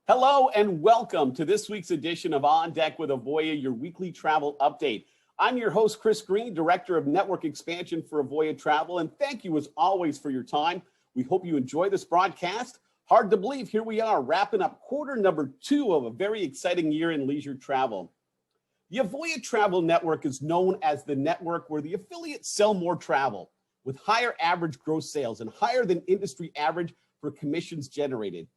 Hello and welcome to this week's edition of On Deck with Avoya, your weekly travel update. I'm your host, Chris Green, Director of Network Expansion for Avoya Travel, and thank you as always for your time. We hope you enjoy this broadcast. Hard to believe, here we are wrapping up quarter number 2 of a very exciting year in leisure travel. The Avoya Travel Network is known as the network where the affiliates sell more travel with higher average gross sales and higher than industry average for commissions generated.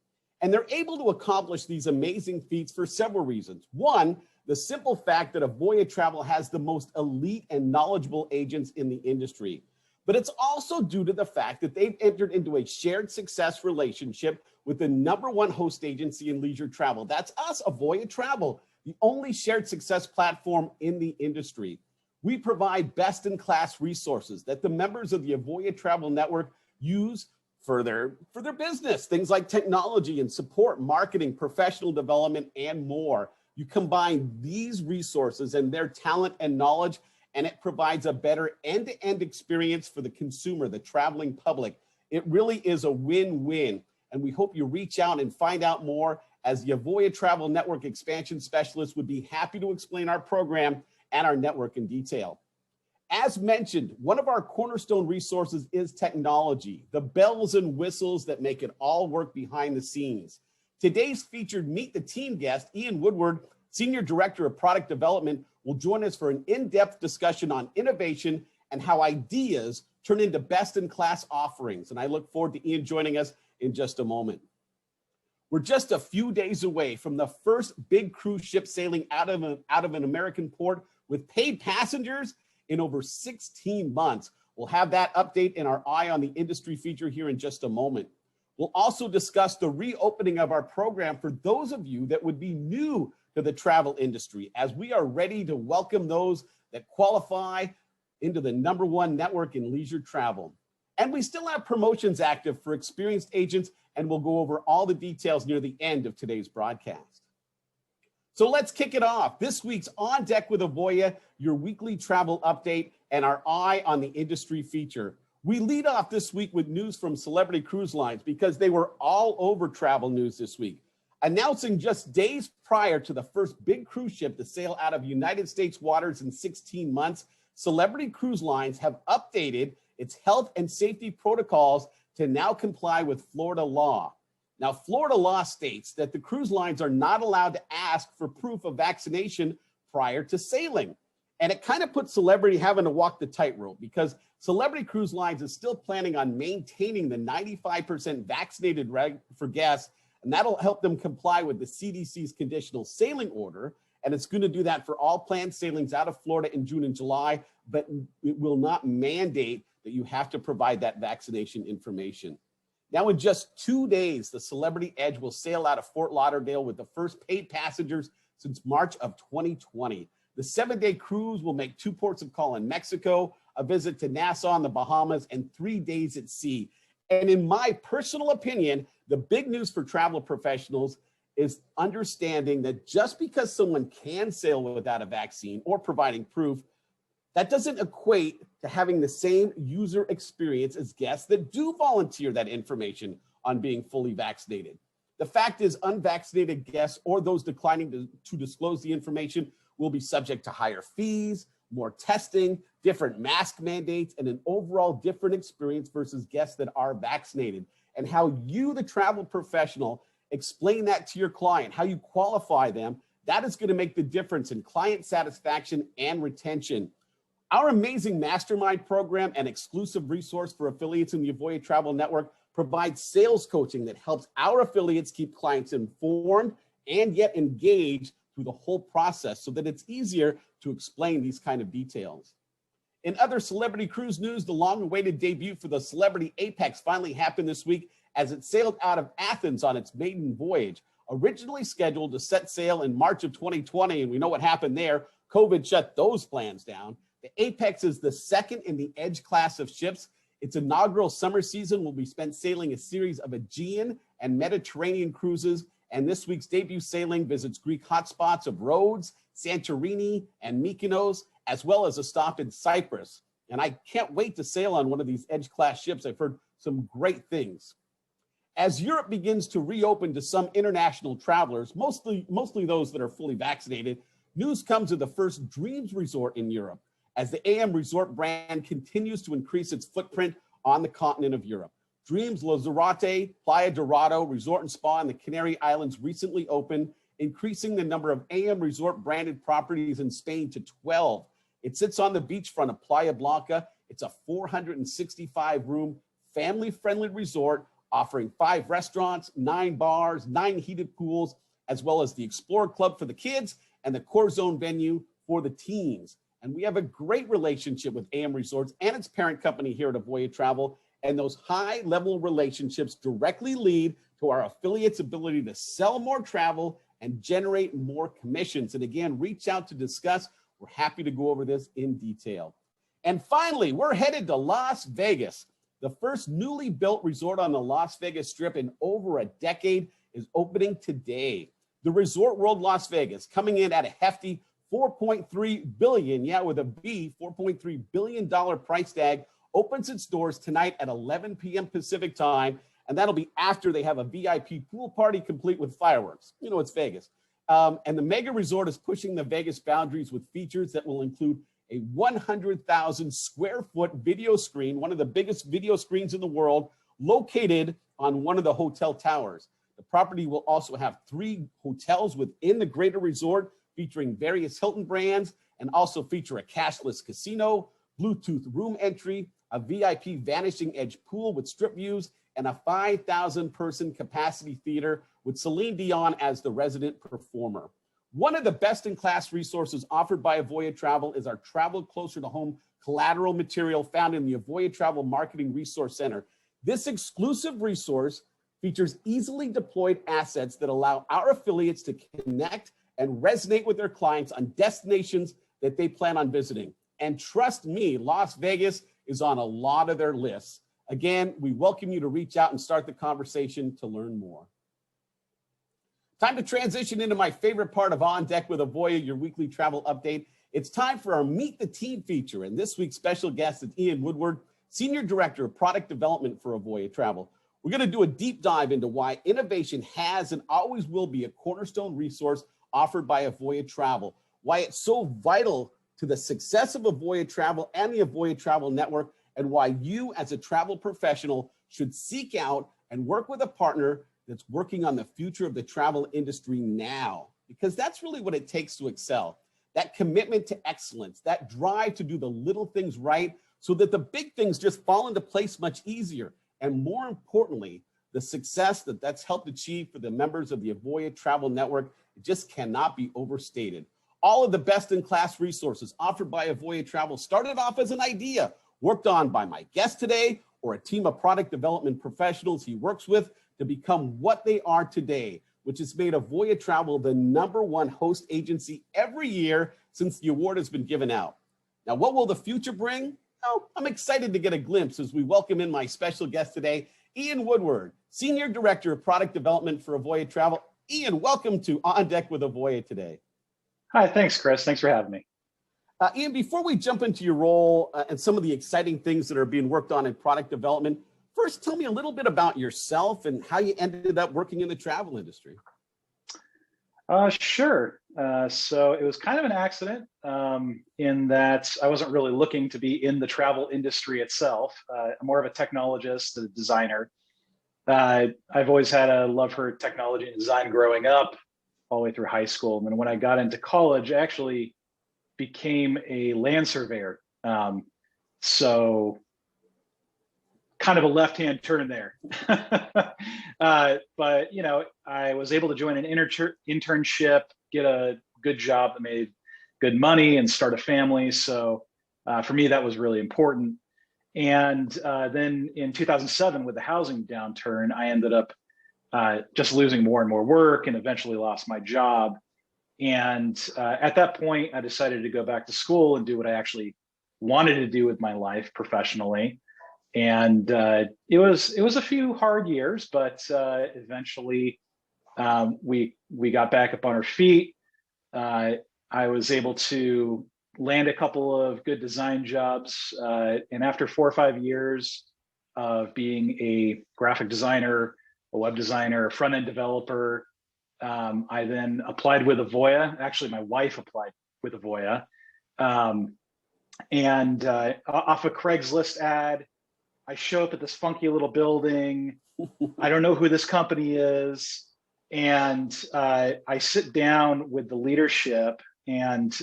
And they're able to accomplish these amazing feats for several reasons. One, the simple fact that Avoya Travel has the most elite and knowledgeable agents in the industry. But it's also due to the fact that they've entered into a shared success relationship with the #1 host agency in leisure travel. That's us, Avoya Travel, the only shared success platform in the industry. We provide best-in-class resources that the members of the Avoya Travel Network use for their business, things like technology and support, marketing, professional development, and more. You combine these resources and their talent and knowledge, and it provides a better end-to-end experience for the consumer, the traveling public. It really is a win-win, and we hope you reach out and find out more, as the Avoya Travel Network Expansion Specialist would be happy to explain our program and our network in detail. As mentioned, one of our cornerstone resources is technology, the bells and whistles that make it all work behind the scenes. Today's featured Meet the Team guest, Ian Woodward, Senior Director of Product Development, will join us for an in-depth discussion on innovation and how ideas turn into best-in-class offerings. And I look forward to Ian joining us in just a moment. We're just a few days away from the first big cruise ship sailing out of an American port with paid passengers in over 16 months. We'll have that update in our Eye on the Industry feature here in just a moment. We'll also discuss the reopening of our program for those of you that would be new to the travel industry, as we are ready to welcome those that qualify into the #1 network in leisure travel. And we still have promotions active for experienced agents, and we'll go over all the details near the end of today's broadcast. So let's kick it off. This week's On Deck with Avoya, your weekly travel update, and our Eye on the Industry feature. We lead off this week with news from Celebrity Cruise Lines because they were all over travel news this week, announcing just days prior to the first big cruise ship to sail out of United States waters in 16 months, Celebrity Cruise Lines have updated its health and safety protocols to now comply with Florida law. Now, Florida law states that the cruise lines are not allowed to ask for proof of vaccination prior to sailing. And it kind of puts Celebrity having to walk the tightrope, because Celebrity Cruise Lines is still planning on maintaining the 95% vaccinated reg for guests, and that'll help them comply with the CDC's conditional sailing order. And it's going to do that for all planned sailings out of Florida in June and July, but it will not mandate that you have to provide that vaccination information. Now, in just 2 days, the Celebrity Edge will sail out of Fort Lauderdale with the first paid passengers since March of 2020. The 7-day cruise will make 2 ports of call in Mexico, a visit to Nassau in the Bahamas, and 3 days at sea. And in my personal opinion, the big news for travel professionals is understanding that just because someone can sail without a vaccine or providing proof, that doesn't equate to having the same user experience as guests that do volunteer that information on being fully vaccinated. The fact is, unvaccinated guests or those declining to disclose the information will be subject to higher fees, more testing, different mask mandates, and an overall different experience versus guests that are vaccinated. And how you, the travel professional, explain that to your client, how you qualify them, that is going to make the difference in client satisfaction and retention. Our amazing mastermind program and exclusive resource for affiliates in the Avoya Travel Network provides sales coaching that helps our affiliates keep clients informed and yet engaged through the whole process, so that it's easier to explain these kind of details. In other Celebrity Cruise news, the long-awaited debut for the Celebrity Apex finally happened this week as it sailed out of Athens on its maiden voyage. Originally scheduled to set sail in March of 2020, and we know what happened there. COVID shut those plans down. The Apex is the second in the Edge class of ships. Its inaugural summer season will be spent sailing a series of Aegean and Mediterranean cruises, and this week's debut sailing visits Greek hotspots of Rhodes, Santorini, and Mykonos, as well as a stop in Cyprus. And I can't wait to sail on one of these Edge class ships. I've heard some great things. As Europe begins to reopen to some international travelers, mostly those that are fully vaccinated, news comes of the first Dreams Resort in Europe, as the AM Resort brand continues to increase its footprint on the continent of Europe. Dreams Lanzarote, Playa Dorado Resort and Spa in the Canary Islands recently opened, increasing the number of AM Resort branded properties in Spain to 12. It sits on the beachfront of Playa Blanca. It's a 465-room, family-friendly resort offering 5 restaurants, 9 bars, 9 heated pools, as well as the Explorer Club for the kids and the Core Zone venue for the teens. And we have a great relationship with AM Resorts and its parent company here at Avoya Travel. And those high-level relationships directly lead to our affiliates' ability to sell more travel and generate more commissions. And again, reach out to discuss. We're happy to go over this in detail. And finally, we're headed to Las Vegas. The first newly built resort on the Las Vegas Strip in over a decade is opening today. The Resort World Las Vegas, coming in at a hefty $4.3 billion, yeah, with a B, $4.3 billion price tag, opens its doors tonight at 11 p.m. Pacific time, and that'll be after they have a VIP pool party complete with fireworks. You know, it's Vegas. And the mega resort is pushing the Vegas boundaries with features that will include a 100,000 square foot video screen, one of the biggest video screens in the world, located on one of the hotel towers. The property will also have 3 hotels within the greater resort, featuring various Hilton brands, and also feature a cashless casino, Bluetooth room entry, a VIP Vanishing Edge pool with strip views, and a 5,000 person capacity theater with Celine Dion as the resident performer. One of the best-in-class resources offered by Avoya Travel is our Travel Closer to Home collateral material found in the Avoya Travel Marketing Resource Center. This exclusive resource features easily deployed assets that allow our affiliates to connect and resonate with their clients on destinations that they plan on visiting. And trust me, Las Vegas is on a lot of their lists. Again, we welcome you to reach out and start the conversation to learn more. Time to transition into my favorite part of On Deck with Avoya, your weekly travel update. It's time for our Meet the Team feature, and this week's special guest is Ian Woodward, Senior Director of Product Development for Avoya Travel. We're going to do a deep dive into why innovation has and always will be a cornerstone resource offered by Avoya Travel, why it's so vital to the success of Avoya Travel and the Avoya Travel Network, and why you as a travel professional should seek out and work with a partner that's working on the future of the travel industry now, because that's really what it takes to excel. That commitment to excellence, that drive to do the little things right so that the big things just fall into place much easier. And more importantly, the success that's helped achieve for the members of the Avoya Travel Network, it just cannot be overstated. All of the best-in-class resources offered by Avoya Travel started off as an idea worked on by my guest today or a team of product development professionals he works with to become what they are today, which has made Avoya Travel the #1 host agency every year since the award has been given out. Now, what will the future bring? Oh, I'm excited to get a glimpse as we welcome in my special guest today, Ian Woodward, Senior Director of Product Development for Avoya Travel. Ian, welcome to On Deck with Avoya today. Hi, thanks, Chris. Thanks for having me. Ian, before we jump into your role and some of the exciting things that are being worked on in product development, first tell me a little bit about yourself and how you ended up working in the travel industry. Sure. So it was kind of an accident in that I wasn't really looking to be in the travel industry itself. I'm more of a technologist, a designer. I've always had a love for technology and design growing up, all the way through high school. And then when I got into college, I actually became a land surveyor. So kind of a left-hand turn there. But, you know, I was able to join an internship, get a good job that made good money and start a family. So for me, that was really important. And then in 2007, with the housing downturn, I ended up just losing more and more work and eventually lost my job. And at that point, I decided to go back to school and do what I actually wanted to do with my life professionally. And it was a few hard years, but eventually we got back up on our feet. I was able to land a couple of good design jobs. And after 4 or 5 years of being a graphic designer, a web designer, a front-end developer. I then applied with Avoya. Actually, my wife applied with Avoya. And off a Craigslist ad, I show up at this funky little building. I don't know who this company is. And I sit down with the leadership, and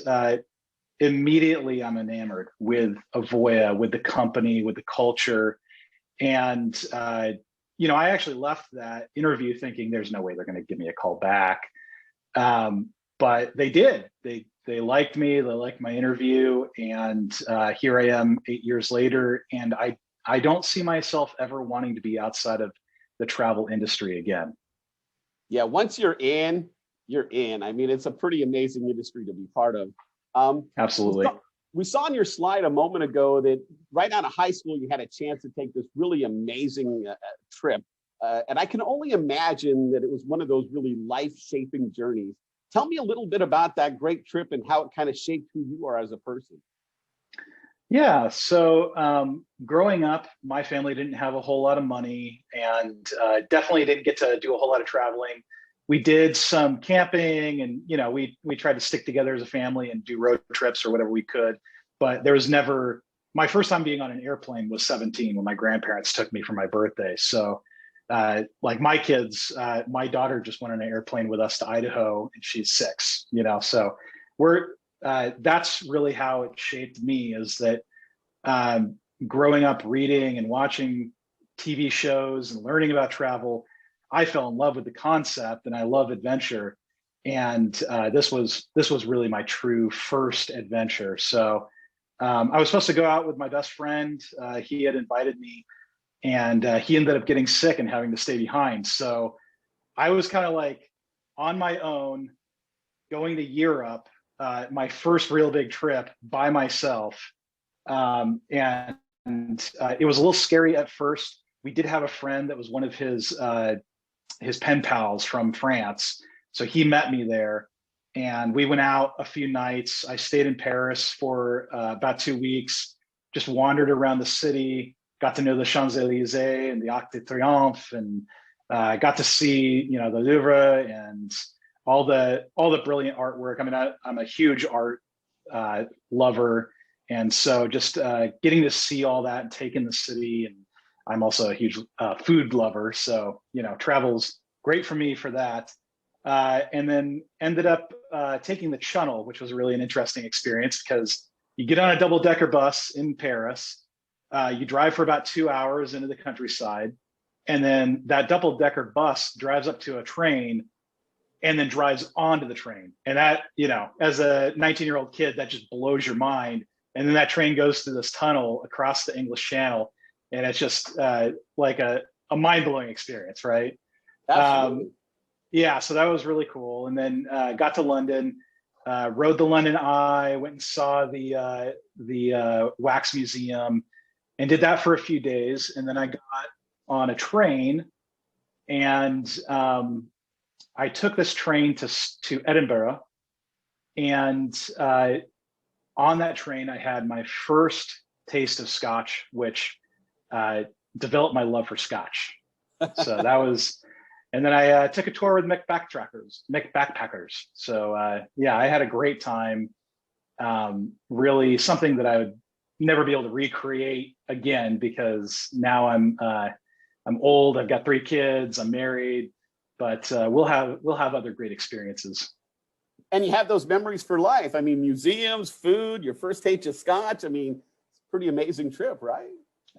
immediately I'm enamored with Avoya, with the company, with the culture. And, I actually left that interview thinking there's no way they're going to give me a call back. But they did. They liked me. They liked my interview. And here I am 8 years later. And I don't see myself ever wanting to be outside of the travel industry again. Yeah, once you're in, you're in. I mean, it's a pretty amazing industry to be part of. Absolutely. We saw on your slide a moment ago that right out of high school, you had a chance to take this really amazing trip. And I can only imagine that it was one of those really life-shaping journeys. Tell me a little bit about that great trip and how it kind of shaped who you are as a person. Yeah, so growing up, my family didn't have a whole lot of money, and definitely didn't get to do a whole lot of traveling. We did some camping, and we tried to stick together as a family and do road trips or whatever we could. But there was never, my first time being on an airplane was 17 when my grandparents took me for my birthday. So like my kids, my daughter just went on an airplane with us to Idaho, and she's 6. So that's really how it shaped me, is that growing up reading and watching TV shows and learning about travel, I fell in love with the concept, and I love adventure. And this was really my true first adventure. So I was supposed to go out with my best friend. He had invited me, and he ended up getting sick and having to stay behind. So I was kind of like on my own, going to Europe, my first real big trip by myself. And it was a little scary at first. We did have a friend that was one of his pen pals from France. So he met me there, and we went out a few nights. I stayed in Paris for about 2 weeks, just wandered around the city, got to know the Champs-Elysees and the Arc de Triomphe, and got to see, the Louvre and all the brilliant artwork. I mean, I'm a huge art lover. And so just getting to see all that and take in the city. And I'm also a huge food lover. So, travel's great for me for that. And then ended up taking the Channel, which was really an interesting experience, because you get on a double-decker bus in Paris, you drive for about 2 hours into the countryside, and then that double-decker bus drives up to a train and then drives onto the train. And that, as a 19-year-old kid, that just blows your mind. And then that train goes through this tunnel across the English Channel, and it's just like a mind-blowing experience, right? Absolutely. Yeah, so that was really cool. And then got to London, rode the London Eye, went and saw the Wax Museum, and did that for a few days. And then I got on a train, and I took this train to Edinburgh, and on that train, I had my first taste of Scotch, which developed my love for Scotch. So that was, and then I took a tour with Mick Backpackers. So yeah, I had a great time. Really something that I would never be able to recreate again, because now I'm old. I've got 3 kids. I'm married, but we'll have other great experiences. And you have those memories for life. I mean, museums, food, your first taste of Scotch. I mean, it's a pretty amazing trip, right?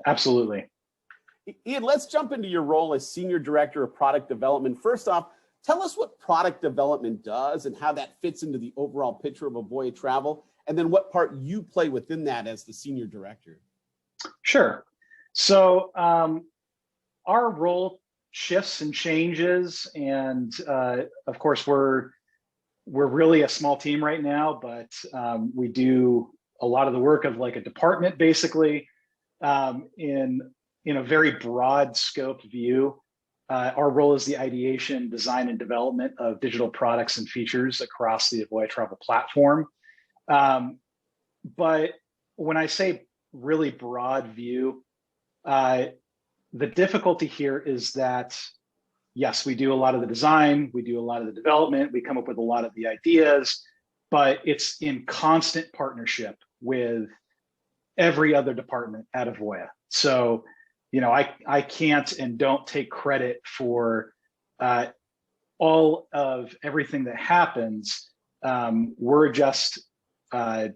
Absolutely. Ian, let's jump into your role as Senior Director of Product Development. First off, tell us what product development does and how that fits into the overall picture of Avoya Travel, and then what part you play within that as the Senior Director. Sure. So our role shifts and changes, and of course, we're really a small team right now, but we do a lot of the work of like a department, basically, in a very broad scope view. Our role is the ideation, design, and development of digital products and features across the Avoya Travel platform. But when I say really broad view, the difficulty here is that yes, we do a lot of the design, we do a lot of the development, we come up with a lot of the ideas, but it's in constant partnership with every other department at Avoya. So, I can't and don't take credit for all of everything that happens. We're just kind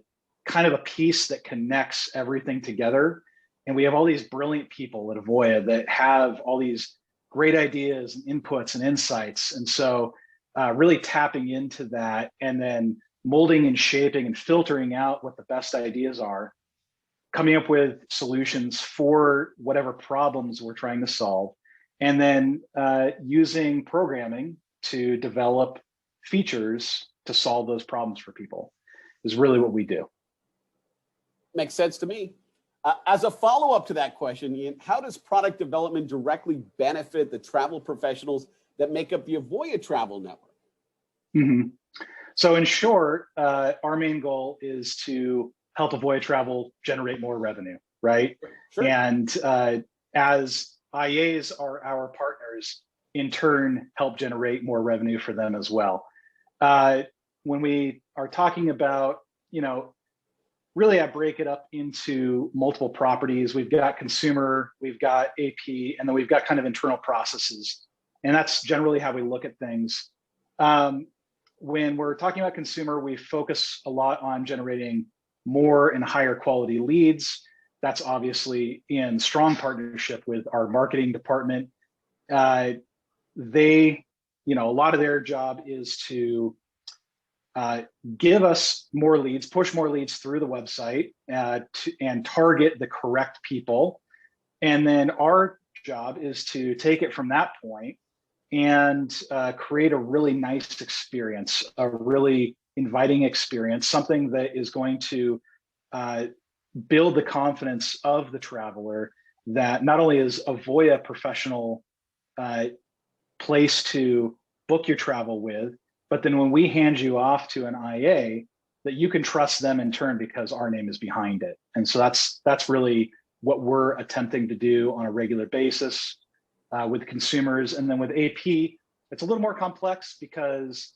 of a piece that connects everything together. And we have all these brilliant people at Avoya that have all these great ideas and inputs and insights. And so really tapping into that and then molding and shaping and filtering out what the best ideas are, coming up with solutions for whatever problems we're trying to solve, and then using programming to develop features to solve those problems for people is really what we do. Makes sense to me. As a follow-up to that question, Ian, how does product development directly benefit the travel professionals that make up the Avoya Travel Network? Mm-hmm. So in short, our main goal is to help Avoya Travel generate more revenue, right? Sure. And as IAs are our partners, in turn, help generate more revenue for them as well. When we are talking about, really I break it up into multiple properties. We've got consumer, we've got AP, and then we've got kind of internal processes. And that's generally how we look at things. When we're talking about consumer, we focus a lot on generating more and higher quality leads. That's obviously in strong partnership with our marketing department. They, a lot of their job is to give us more leads, push more leads through the website and target the correct people. And then our job is to take it from that point and create a really nice experience, a really inviting experience, something that is going to build the confidence of the traveler that not only is Avoya a professional place to book your travel with, but then when we hand you off to an IA, that you can trust them in turn because our name is behind it. And so that's really what we're attempting to do on a regular basis with consumers. And then with AP, it's a little more complex because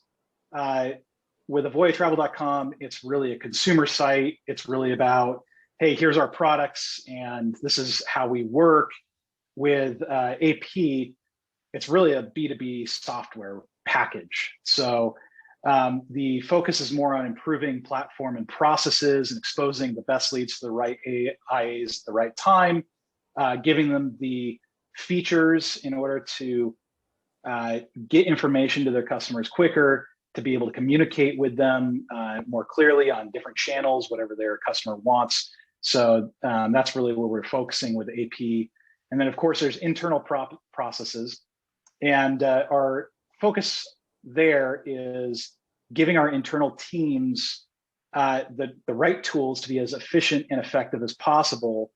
with avoyatravel.com, it's really a consumer site. It's really about, hey, here's our products and this is how we work. With AP, it's really a B2B software package. So the focus is more on improving platform and processes and exposing the best leads to the right IAs at the right time, giving them the features in order to get information to their customers quicker, to be able to communicate with them more clearly on different channels, whatever their customer wants. So that's really where we're focusing with AP. And then of course there's internal processes. And our focus there is giving our internal teams the right tools to be as efficient and effective as possible.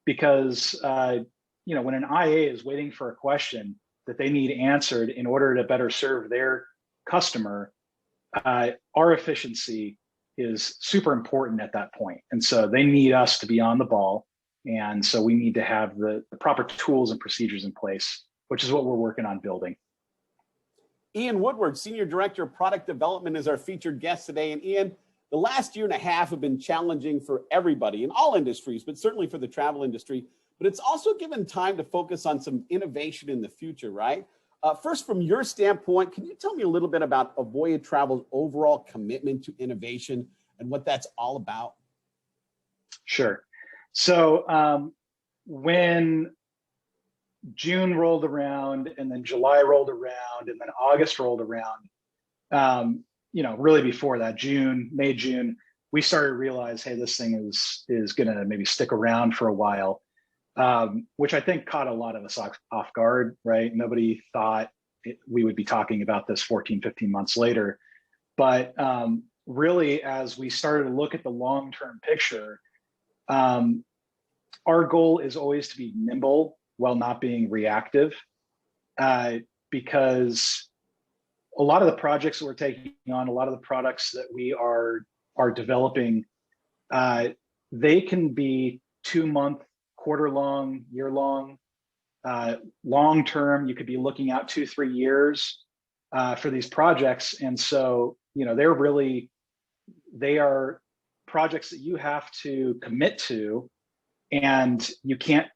Because when an IA is waiting for a question that they need answered in order to better serve their customer, our efficiency is super important at that point. And so they need us to be on the ball. And so we need to have the proper tools and procedures in place, which is what we're working on building. Ian Woodward, Senior Director of Product Development, is our featured guest today. And Ian, the last year and a half have been challenging for everybody in all industries, but certainly for the travel industry. But it's also given time to focus on some innovation in the future, right? First, from your standpoint, can you tell me a little bit about Avoya Travel's overall commitment to innovation and what that's all about? Sure. So when June rolled around and then July rolled around and then August rolled around, really before that, May, June, we started to realize, hey, this thing is going to maybe stick around for a while, which I think caught a lot of us off guard, right? Nobody thought we would be talking about this 14, 15 months later. But really, as we started to look at the long-term picture, our goal is always to be nimble while not being reactive, because a lot of the projects that we're taking on, a lot of the products that we are developing, they can be 2-month, quarter-long, year-long long term, you could be looking out 2-3 years for these projects. And so, they are projects that you have to commit to, and you can't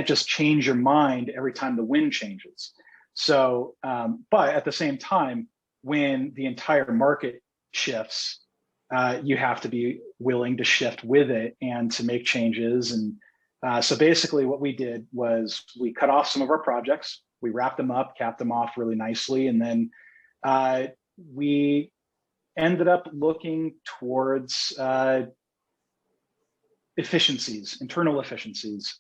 just change your mind every time the wind changes. So, but at the same time, when the entire market shifts, you have to be willing to shift with it and to make changes. And so basically what we did was we cut off some of our projects, we wrapped them up, capped them off really nicely, and then we ended up looking towards efficiencies, internal efficiencies.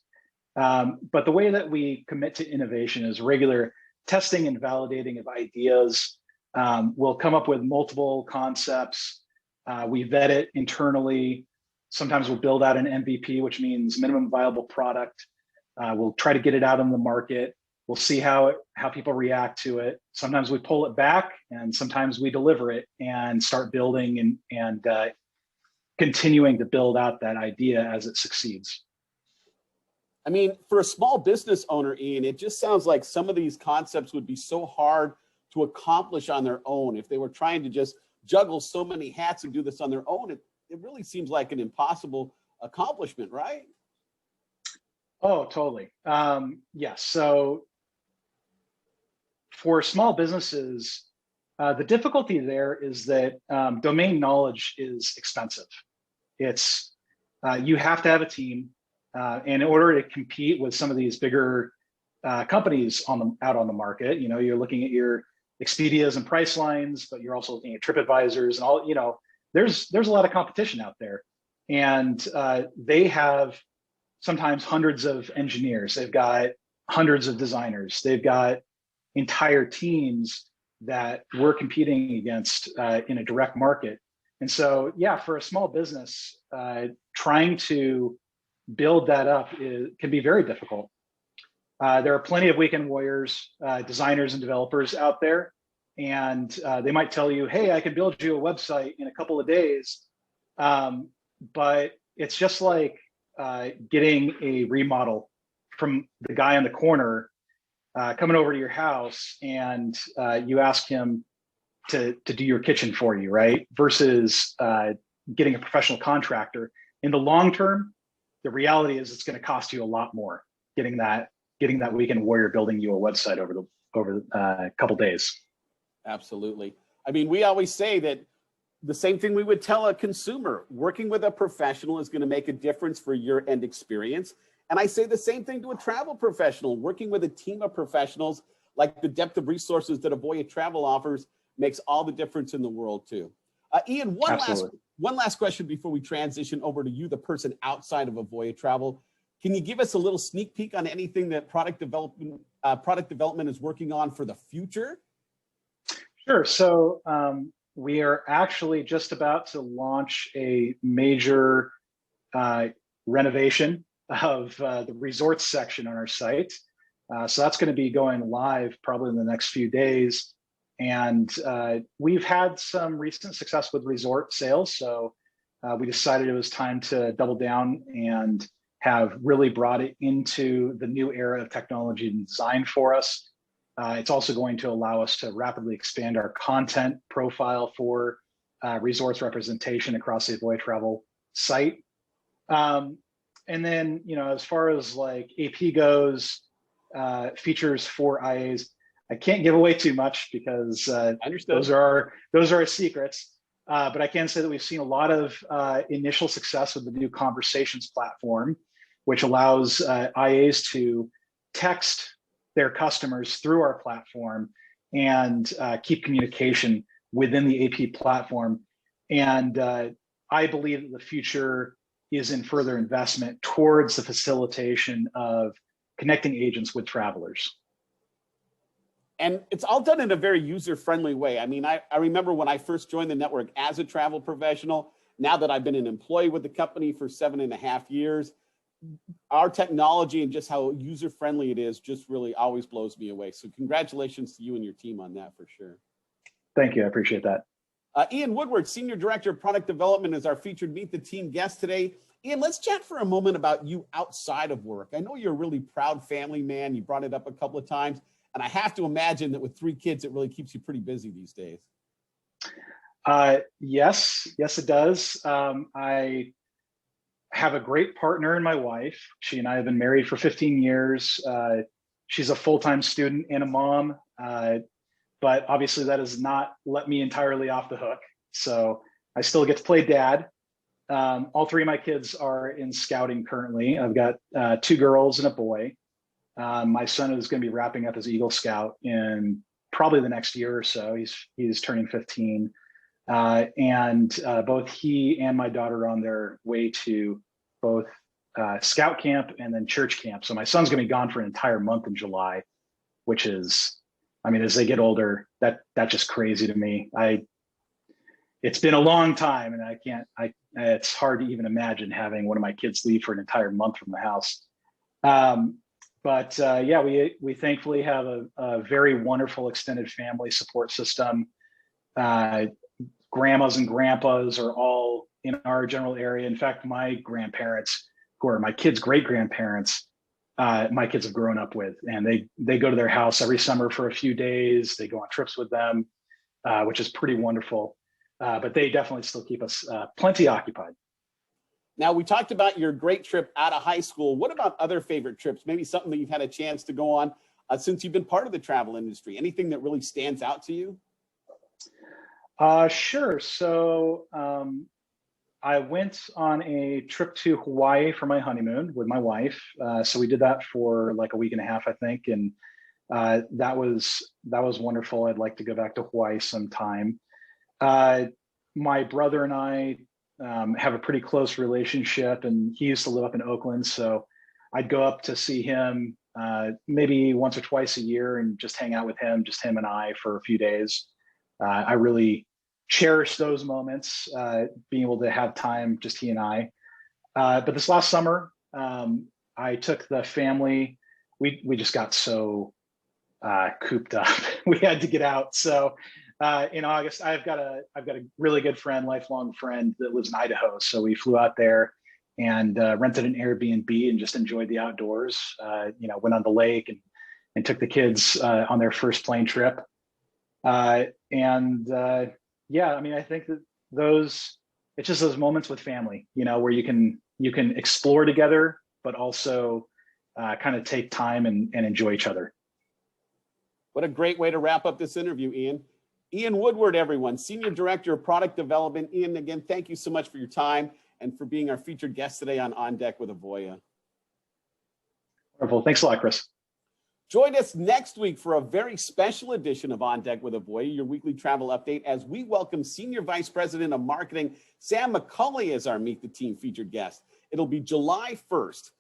But the way that we commit to innovation is regular testing and validating of ideas. We'll come up with multiple concepts. We vet it internally. Sometimes we'll build out an MVP, which means minimum viable product. We'll try to get it out on the market. We'll see how people react to it. Sometimes we pull it back, and sometimes we deliver it and start building and continuing to build out that idea as it succeeds. I mean, for a small business owner, Ian, it just sounds like some of these concepts would be so hard to accomplish on their own. If they were trying to just juggle so many hats and do this on their own, it really seems like an impossible accomplishment, right? Oh, totally. Yes. So for small businesses, the difficulty there is that domain knowledge is expensive. It's you have to have a team, and in order to compete with some of these bigger companies out on the market, you're looking at your Expedias and Pricelines, but you're also looking at TripAdvisors and all. There's a lot of competition out there, and they have sometimes hundreds of engineers. They've got hundreds of designers. They've got entire teams that we're competing against in a direct market. And so, yeah, for a small business, trying to build that up can be very difficult. There are plenty of weekend warriors, designers and developers out there, and they might tell you, hey, I can build you a website in a couple of days. But it's just like getting a remodel from the guy on the corner coming over to your house, and you ask him to do your kitchen for you, right? Versus getting a professional contractor. In the long term, the reality is it's going to cost you a lot more getting that weekend warrior building you a website over a couple days. Absolutely. I mean, we always say that the same thing we would tell a consumer: working with a professional is going to make a difference for your end experience. And I say the same thing to a travel professional: working with a team of professionals, like the depth of resources that Avoya Travel offers, makes all the difference in the world too. Ian, one last question before we transition over to you, the person outside of Avoya Travel. Can you give us a little sneak peek on anything that product development is working on for the future? Sure. So we are actually just about to launch a major renovation of the resorts section on our site. So that's going to be going live probably in the next few days. And we've had some recent success with resort sales. So we decided it was time to double down and have really brought it into the new era of technology and design for us. It's also going to allow us to rapidly expand our content profile for resorts representation across the Avoya Travel site. And then, as far as like AP goes, features for IAs, I can't give away too much because those are our secrets. But I can say that we've seen a lot of initial success with the new conversations platform, which allows IAs to text their customers through our platform and keep communication within the AP platform. And I believe that the future is in further investment towards the facilitation of connecting agents with travelers. And it's all done in a very user-friendly way. I mean, I remember when I first joined the network as a travel professional. Now that I've been an employee with the company for 7.5 years, our technology and just how user-friendly it is just really always blows me away. So congratulations to you and your team on that, for sure. Thank you. I appreciate that. Ian Woodward, Senior Director of Product Development, is our featured Meet the Team guest today. Ian, let's chat for a moment about you outside of work. I know you're a really proud family man. You brought it up a couple of times, and I have to imagine that with 3 kids, it really keeps you pretty busy these days. Yes, it does. I have a great partner in my wife. She and I have been married for 15 years. She's a full-time student and a mom, but obviously that has not let me entirely off the hook. So I still get to play dad. All 3 of my kids are in scouting currently. I've got 2 girls and a boy. My son is going to be wrapping up his Eagle Scout in probably the next year or so. He's turning 15. And both he and my daughter are on their way to both scout camp and then church camp. So my son's going to be gone for an entire month in July, which is, I mean, as they get older, that's just crazy to me. It's been a long time, and it's hard to even imagine having one of my kids leave for an entire month from the house. But yeah, we thankfully have a very wonderful extended family support system. Grandmas and grandpas are all in our general area. In fact, my grandparents, who are my kids' great-grandparents, my kids have grown up with, and they go to their house every summer for a few days. They go on trips with them, which is pretty wonderful. But they definitely still keep us plenty occupied. Now, we talked about your great trip out of high school. What about other favorite trips? Maybe something that you've had a chance to go on since you've been part of the travel industry. Anything that really stands out to you? Sure. So I went on a trip to Hawaii for my honeymoon with my wife. So we did that for like a week and a half, I think. And that was wonderful. I'd like to go back to Hawaii sometime. My brother and I have a pretty close relationship, and he used to live up in Oakland. So I'd go up to see him maybe once or twice a year and just hang out with him, just him and I for a few days. I really cherish those moments, being able to have time, just he and I. But this last summer, I took the family. We just got so cooped up. We had to get out. So in August, I've got a really good friend, lifelong friend that lives in Idaho. So we flew out there and rented an Airbnb and just enjoyed the outdoors. Went on the lake and took the kids on their first plane trip. Yeah, I mean, I think that it's just those moments with family, where you can explore together, but also kind of take time and enjoy each other. What a great way to wrap up this interview, Ian. Ian Woodward, everyone, Senior Director of Product Development. Ian, again, thank you so much for your time and for being our featured guest today on Deck with Avoya. Wonderful. Thanks a lot, Chris. Join us next week for a very special edition of On Deck with Avoya, your weekly travel update, as we welcome Senior Vice President of Marketing, Sam McCauley, as our Meet the Team featured guest. It'll be July 1st,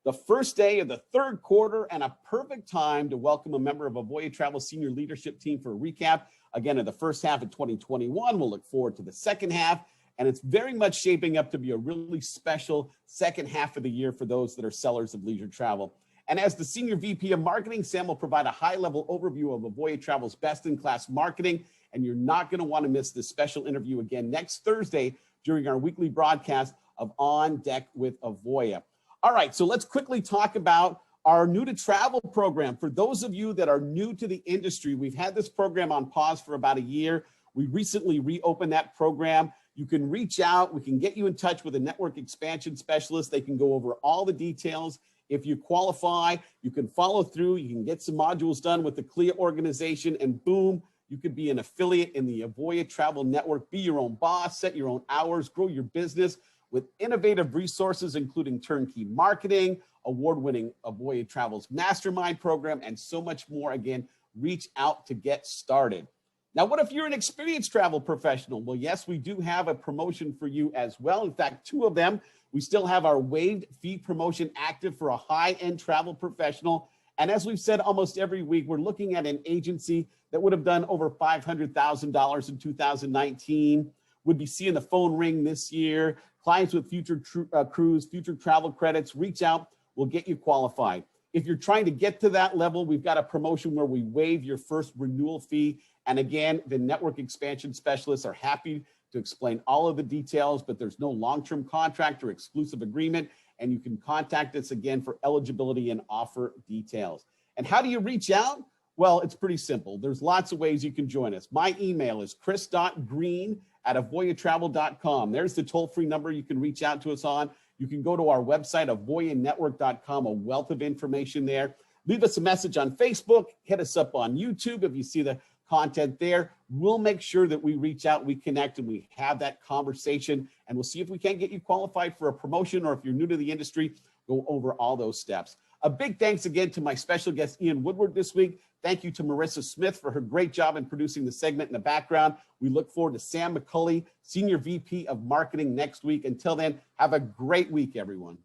the first day of the 3rd quarter, and a perfect time to welcome a member of Avoya Travel Senior Leadership Team for a recap. Again, in the first half of 2021, we'll look forward to the second half, and it's very much shaping up to be a really special second half of the year for those that are sellers of leisure travel. And as the Senior VP of Marketing, Sam will provide a high-level overview of Avoya Travel's best-in-class marketing, and you're not going to want to miss this special interview again next Thursday during our weekly broadcast of On Deck with Avoya. All right, so let's quickly talk about our New to Travel program. For those of you that are new to the industry, we've had this program on pause for about a year. We recently reopened that program. You can reach out. We can get you in touch with a network expansion specialist. They can go over all the details. If you qualify, you can follow through. You can get some modules done with the CLIA organization, and boom, you could be an affiliate in the Avoya Travel Network. Be your own boss, set your own hours, grow your business with innovative resources, including turnkey marketing, award-winning Avoya Travel's Mastermind program, and so much more. Again, reach out to get started. Now, what if you're an experienced travel professional? Well, yes, we do have a promotion for you as well. In fact, 2 of them. We still have our waived fee promotion active for a high-end travel professional. And as we've said almost every week, we're looking at an agency that would have done over $500,000 in 2019, would be seeing the phone ring this year. Clients with future cruise, future travel credits, reach out. We'll get you qualified. If you're trying to get to that level, we've got a promotion where we waive your first renewal fee. And again, the network expansion specialists are happy to explain all of the details, but there's no long-term contract or exclusive agreement. And you can contact us again for eligibility and offer details. And how do you reach out? Well, it's pretty simple. There's lots of ways you can join us. My email is chris.green@avoyatravel.com. There's the toll-free number you can reach out to us on. You can go to our website, avoyanetwork.com, a wealth of information there. Leave us a message on Facebook. Hit us up on YouTube if you see the content there. We'll make sure that we reach out, we connect, and we have that conversation, and we'll see if we can't get you qualified for a promotion, or if you're new to the industry, go over all those steps. A big thanks again to my special guest, Ian Woodward, this week. Thank you to Marissa Smith for her great job in producing the segment in the background. We look forward to Sam McCulley, Senior VP of Marketing, next week. Until then, have a great week, everyone.